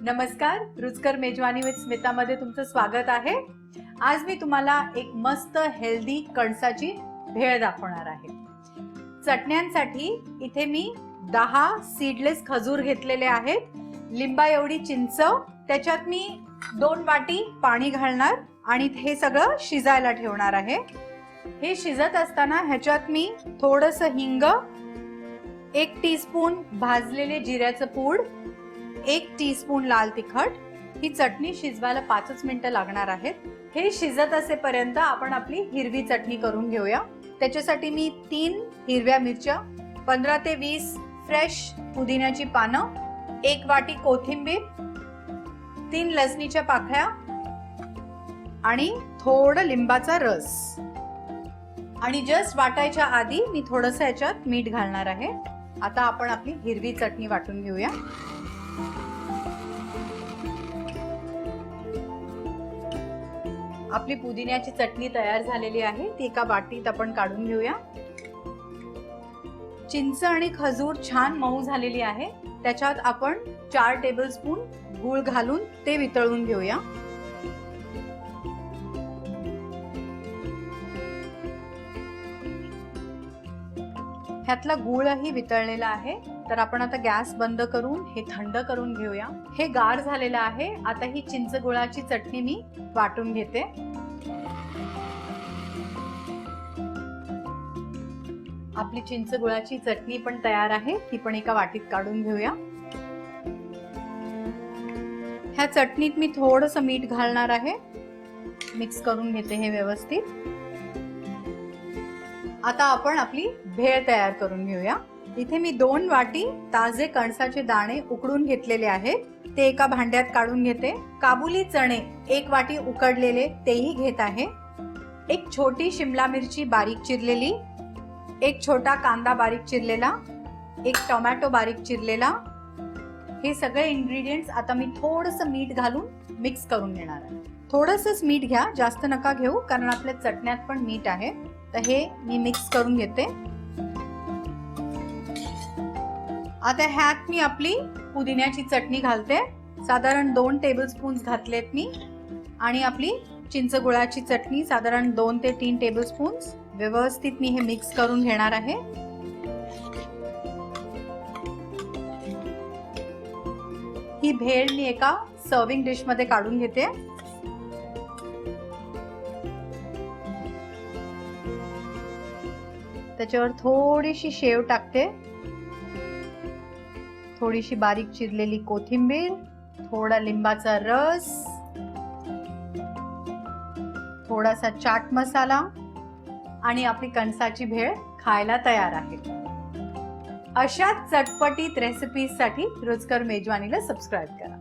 नमस्कार, रुचकर मेजवानी विथ स्मिता मध्ये तुमचं स्वागत आहे। आज मी तुम्हाला एक मस्त हेल्दी कणसाची भेळ दाखवणार आहे। चटण्यांसाठी इथे मी 10 सीडलेस खजूर घेतलेले आहेत, लिंबा एवढी चिंच, त्याच्यात मी 2 वाटी पाणी घालणार आणि हे सगळं शिजायला ठेवणार आहे। हे शिजत असताना ह्याच्यात मी थोडंसं हिंग, 1 टीस्पून भाजलेले जिऱ्याचं पूड, 1 टीस्पून लाल तिखट। ही चटणी शिजवायला 5 मिनिटं लागणार आहेत। हे शिजत असेपर्यंत आपण आपली हिरवी चटणी करून घेऊया। त्याच्यासाठी मी 3 हिरव्या मिरच्या, 15 ते 20 फ्रेश पुदिन्याची पानं, 1 वाटी कोथिंबीर, 3 लसणीच्या पाकळ्या आणि थोडं लिंबाचा रस। आणि जस्ट वाटायच्या आधी मी थोडंसं याच्यात मीठ घालणार आहे। आता आपण आपली हिरवी चटणी वाटून घेऊया। आपली पुदिन्याची चटणी तयार झालेली आहे, ती एका वाटीत आपण काढून घेऊया। चिंच आणि खजूर छान मऊ झालेली आहे, त्याच्यात आपण 4 टेबलस्पून गूळ घालून ते वितळून घेऊया। ह्यातला गूळही वितळलेला आहे, तर आपण आता गॅस बंद करून हे थंड करून घेऊया। हे गार झालेलं आहे। आता ही चिंच गुळाची चटणी मी वाटून घेते। आपली चिंच गुळाची चटणी पण तयार आहे, ती पण एका वाटीत काढून घेऊया। ह्या चटणीत मी थोडंसं मीठ घालणार आहे, मिक्स करून घेते हे व्यवस्थित। आता आपण आपली भेळ तयार करून घेऊया। इथे मी 2 वाटी ताजे कणसाचे दाणे उकडून घेतलेले आहेत, ते एका भांड्यात काढून घेते। काबुली चणे 1 वाटी उकडलेले तेही घेत आहे। 1 छोटी शिमला मिरची बारीक चिरलेली, 1 छोटा कांदा बारीक चिरलेला, 1 टोमॅटो बारीक चिरलेला। हे सगळे इंग्रेडिएंट्स आता मी थोडंसं मीठ घालून मिक्स करून घेणार आहे। थोडंसंच मीठ घ्या, जास्त नका घेऊ, कारण आपल्या चटण्यात पण मीठ आहे। तर हे मी मिक्स करून घेते। आता ह्यात मी आपली पुदिन्याची चटणी घालते, साधारण 2 टेबलस्पून घातलेत मी, आणि आपली चिंच गुळाची चटणी साधारण 2 ते 3 टेबलस्पून। व्यवस्थित मी हे मिक्स करून घेणार आहे। ही भेळ मी एका सर्विंग डिश मध्ये काढून घेते। त्याच्यावर थोडीशी शेव टाकते, थोडीशी बारीक चिरलेली कोथिंबीर, थोडा लिंबाचा रस, थोडासा चाट मसाला, आणि आपली कणसाची भेळ खायला तयार आहे। अशा चटपटीत रेसिपीजसाठी रुचकर मेजवानीला सबस्क्राइब करा।